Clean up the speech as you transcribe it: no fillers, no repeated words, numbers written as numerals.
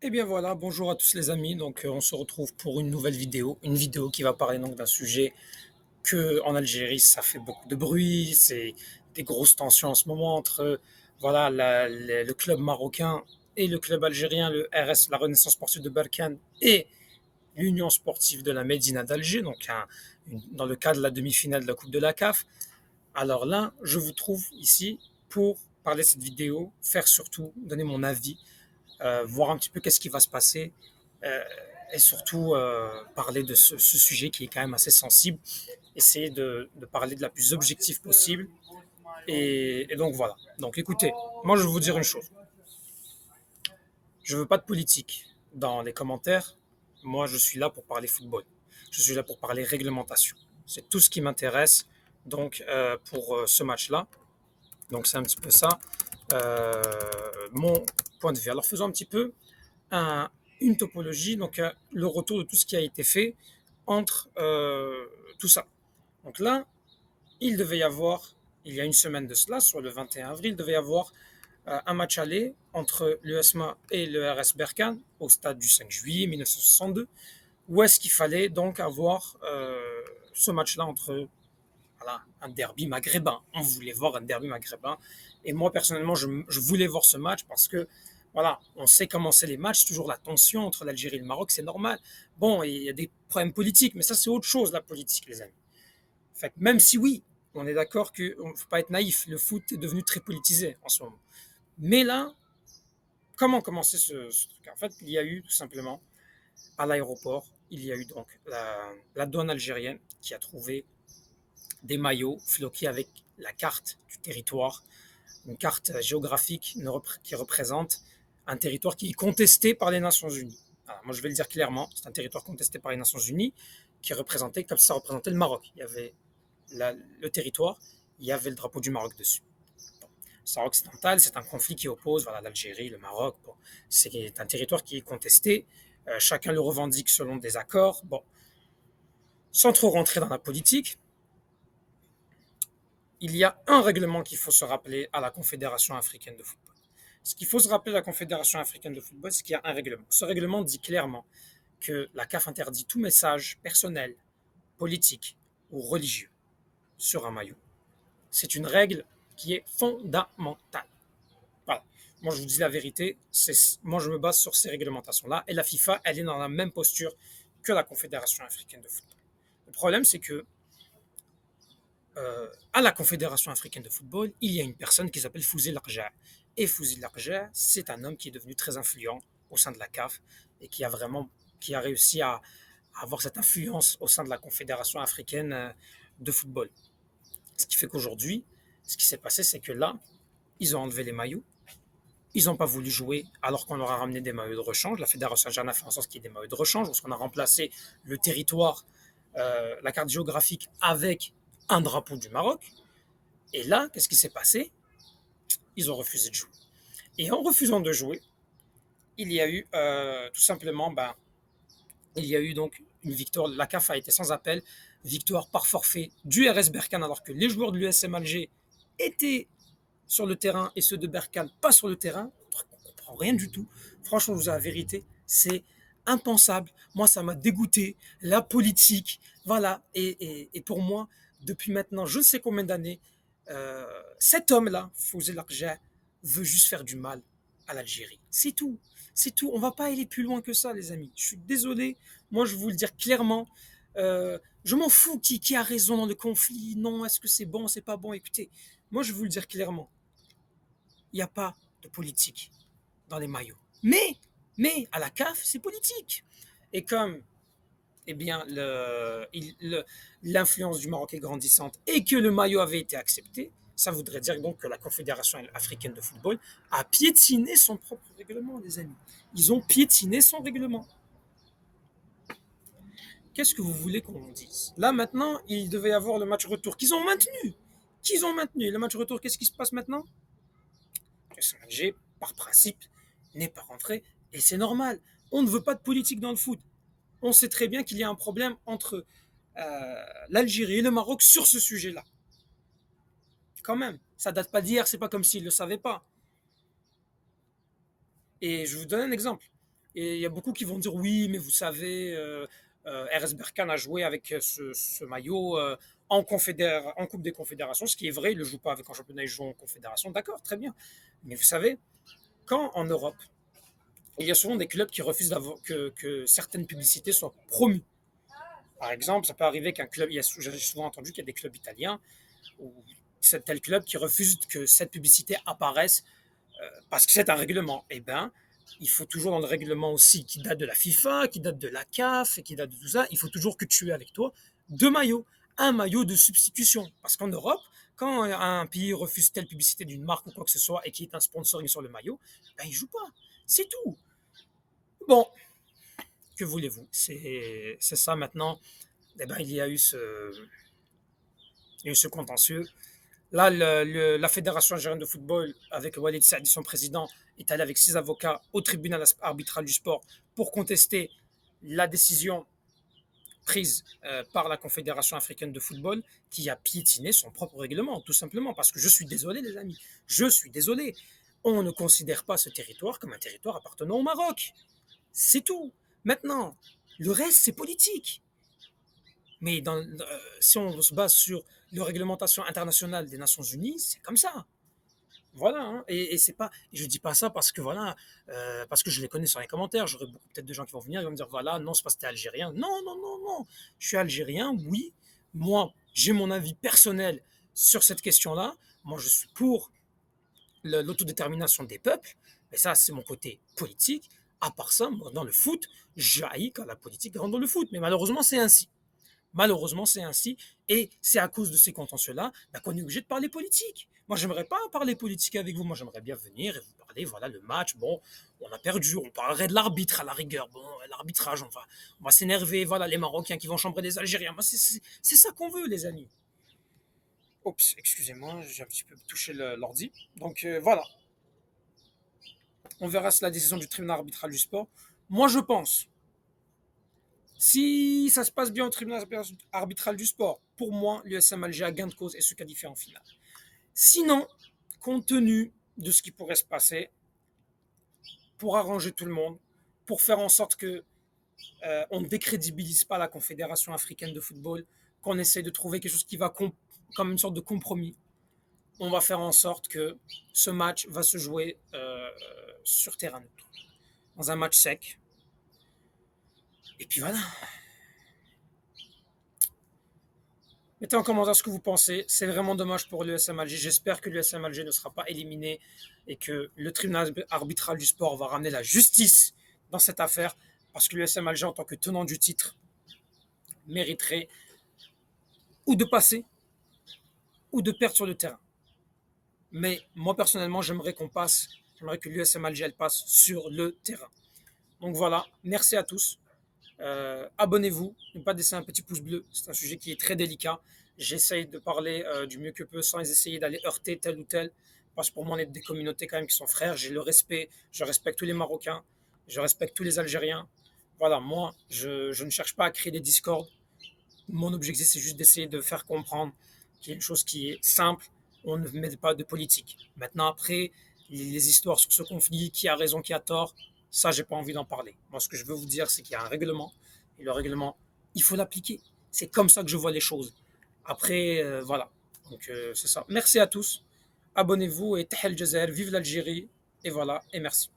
Eh bien voilà, bonjour à tous les amis. On se retrouve pour une vidéo qui va parler donc d'un sujet que en Algérie ça fait beaucoup de bruit, c'est des grosses tensions en ce moment entre le club marocain et le club algérien, le RS, la Renaissance Sportive de Berkane et l'Union Sportive de la Médina d'Alger, dans le cadre de la demi-finale de la Coupe de la CAF. Alors là, je vous trouve ici pour parler de cette vidéo, faire surtout donner mon avis, voir un petit peu qu'est-ce qui va se passer euh, et surtout parler de ce sujet qui est quand même assez sensible, essayer de parler de la plus objective possible. Et donc voilà. Donc écoutez, moi je vais vous dire une chose. Je veux pas de politique dans les commentaires. Moi je suis là pour parler football. Je suis là pour parler réglementation. C'est tout ce qui m'intéresse pour ce match-là. Donc c'est un petit peu ça euh, mon point de vue. Alors faisons un petit peu un, une topologie, le retour de tout ce qui a été fait entre tout ça. Donc là, il devait y avoir, il y a une semaine de cela, sur le 21 avril, il devait y avoir un match aller entre l'USMA et le RS Berkane au stade du 5 juillet 1962, où est-ce qu'il fallait donc avoir ce match-là entre un derby maghrébin. On voulait voir un derby maghrébin. Et moi, personnellement, je voulais voir ce match parce que, voilà, on sait comment c'est les matchs, c'est toujours la tension entre l'Algérie et le Maroc, c'est normal. Bon, il y a des problèmes politiques, mais ça, c'est autre chose, la politique, les amis. Fait que même si oui, on est d'accord qu'il ne faut pas être naïf, le foot est devenu très politisé en ce moment. Mais là, comment commencer ce truc? En fait, il y a eu tout simplement, à l'aéroport, il y a eu donc la douane algérienne qui a trouvé des maillots floqués avec la carte du territoire, une carte géographique qui représente un territoire qui est contesté par les Nations Unies. Alors, moi, je vais le dire clairement, c'est un territoire contesté par les Nations Unies qui est représenté comme ça représentait le Maroc. Il y avait le territoire, il y avait le drapeau du Maroc dessus. Bon. Sahara occidental, c'est un conflit qui oppose l'Algérie, le Maroc. Bon. C'est un territoire qui est contesté. Chacun le revendique selon des accords. Bon. Sans trop rentrer dans la politique, il y a un règlement qu'il faut se rappeler à la Confédération africaine de football. Ce qu'il faut se rappeler à la Confédération africaine de football, c'est qu'il y a un règlement. Ce règlement dit clairement que la CAF interdit tout message personnel, politique ou religieux sur un maillot. C'est une règle qui est fondamentale. Voilà. Moi, je vous dis la vérité, moi, je me base sur ces réglementations-là. Et la FIFA, elle est dans la même posture que la Confédération africaine de football. Le problème, c'est que à la Confédération africaine de football, il y a une personne qui s'appelle Fouzi Larja. Et Fouzi Larja, c'est un homme qui est devenu très influent au sein de la CAF et qui a réussi à avoir cette influence au sein de la Confédération africaine de football. Ce qui fait qu'aujourd'hui, ce qui s'est passé, c'est que là, ils ont enlevé les maillots. Ils n'ont pas voulu jouer alors qu'on leur a ramené des maillots de rechange. La Fédération algérienne a fait en sorte qu'il y ait des maillots de rechange, parce qu'on a remplacé le territoire, la carte géographique avec un drapeau du Maroc. Et là, qu'est-ce qui s'est passé? Ils ont refusé de jouer. Et en refusant de jouer, il y a eu tout simplement, il y a eu donc une victoire. La CAF a été sans appel, victoire par forfait du RS Berkane, alors que les joueurs de l'USM Alger étaient sur le terrain et ceux de Berkane pas sur le terrain. On ne comprend rien du tout. Franchement, je vous dis la vérité, c'est impensable. Moi, ça m'a dégoûté. La politique, voilà. Et pour moi, depuis maintenant je ne sais combien d'années, cet homme-là, Fouzi Larja, veut juste faire du mal à l'Algérie. C'est tout. C'est tout. On va pas aller plus loin que ça, les amis. Je suis désolé. Moi, je vais vous le dire clairement. Je m'en fous qui a raison dans le conflit. Non, est-ce que c'est bon, c'est pas bon? Écoutez, moi, je vais vous le dire clairement. Il n'y a pas de politique dans les maillots. Mais à la CAF, c'est politique. Et comme eh bien, l'influence du Maroc est grandissante et que le maillot avait été accepté, ça voudrait dire donc que la Confédération africaine de football a piétiné son propre règlement, les amis. Ils ont piétiné son règlement. Qu'est-ce que vous voulez qu'on dise? Là, maintenant, il devait y avoir le match retour qu'ils ont maintenu. Qu'ils ont maintenu. Le match retour, qu'est-ce qui se passe maintenant? Que Saint-Manger, par principe, n'est pas rentré. Et c'est normal. On ne veut pas de politique dans le foot. On sait très bien qu'il y a un problème entre l'Algérie et le Maroc sur ce sujet-là. Quand même, ça date pas d'hier, c'est pas comme s'ils ne le savaient pas. Et je vous donne un exemple. Et il y a beaucoup qui vont dire oui, mais vous savez, RS Berkane a joué avec ce maillot en Coupe des Confédérations, ce qui est vrai, il ne le joue pas avec en championnat, il joue en Confédération. D'accord, très bien. Mais vous savez, quand en Europe, il y a souvent des clubs qui refusent que certaines publicités soient promues. Par exemple, ça peut arriver qu'un club, j'ai souvent entendu qu'il y a des clubs italiens ou c'est tel club qui refuse que cette publicité apparaisse parce que c'est un règlement. Eh bien, il faut toujours dans le règlement aussi qui date de la FIFA, qui date de la CAF et qui date de tout ça, il faut toujours que tu aies avec toi deux maillots. Un maillot de substitution. Parce qu'en Europe, quand un pays refuse telle publicité d'une marque ou quoi que ce soit et qu'il y ait un sponsoring sur le maillot, ben, il ne joue pas. C'est tout. Bon, que voulez-vous? C'est ça maintenant. Eh ben, il y a eu ce contentieux. Là, la Fédération algérienne de football, avec Walid Saadi, son président, est allé avec 6 avocats au tribunal arbitral du sport pour contester la décision prise par la Confédération africaine de football qui a piétiné son propre règlement, tout simplement. Parce que je suis désolé, les amis, je suis désolé. On ne considère pas ce territoire comme un territoire appartenant au Maroc. C'est tout. Maintenant, le reste, c'est politique. Mais si on se base sur la réglementation internationale des Nations Unies, c'est comme ça. Voilà, hein. Et c'est pas, je dis pas ça parce que voilà, parce que je les connais sur les commentaires. J'aurai beaucoup peut-être de gens qui vont venir et vont me dire voilà, non, c'est parce que t'es algérien. Non, non, non, non. Je suis algérien, oui. Moi, j'ai mon avis personnel sur cette question-là. Moi, je suis pour l'autodétermination des peuples. Mais ça, c'est mon côté politique. À part ça, moi, dans le foot, j'haïs quand la politique rentre dans le foot. Mais malheureusement, c'est ainsi. Malheureusement, c'est ainsi. Et c'est à cause de ces contentieux-là bah, qu'on est obligé de parler politique. Moi, j'aimerais pas parler politique avec vous. Moi, j'aimerais bien venir et vous parler. Voilà, le match. Bon, on a perdu. On parlerait de l'arbitre à la rigueur. Bon, l'arbitrage, on va s'énerver. Voilà, les Marocains qui vont chambrer les Algériens. Moi, c'est ça qu'on veut, les amis. Oups, excusez-moi, j'ai un petit peu touché l'ordi. Donc, voilà. On verra si la décision du tribunal arbitral du sport. Moi, je pense si ça se passe bien au tribunal arbitral du sport, pour moi, l'USM Alger a gain de cause et se qualifie en finale. Sinon, compte tenu de ce qui pourrait se passer, pour arranger tout le monde, pour faire en sorte que on ne décrédibilise pas la Confédération africaine de football, qu'on essaie de trouver quelque chose qui va comme une sorte de compromis, on va faire en sorte que ce match va se jouer sur terrain neutre, dans un match sec. Et puis voilà. Mettez en commentaire ce que vous pensez. C'est vraiment dommage pour l'USM Alger. J'espère que l'USM Alger ne sera pas éliminé et que le tribunal arbitral du sport va ramener la justice dans cette affaire. Parce que l'USM Alger, en tant que tenant du titre, mériterait ou de passer ou de perdre sur le terrain. Mais moi, personnellement, j'aimerais que l'USM Alger elle passe sur le terrain. Donc voilà, merci à tous. Abonnez-vous, ne pas laisser un petit pouce bleu, c'est un sujet qui est très délicat. J'essaye de parler du mieux que peu sans essayer d'aller heurter tel ou tel, parce que pour moi on est des communautés quand même qui sont frères, j'ai le respect, je respecte tous les Marocains, je respecte tous les Algériens. Voilà, moi je ne cherche pas à créer des discordes, mon objectif c'est juste d'essayer de faire comprendre qu'il y a une chose qui est simple, on ne met pas de politique. Maintenant après, les histoires sur ce conflit, qui a raison, qui a tort, ça, j'ai pas envie d'en parler. Moi, ce que je veux vous dire, c'est qu'il y a un règlement. Et le règlement, il faut l'appliquer. C'est comme ça que je vois les choses. Après, voilà. Donc, c'est ça. Merci à tous. Abonnez-vous et Tahel Jazer, vive l'Algérie. Et voilà. Et merci.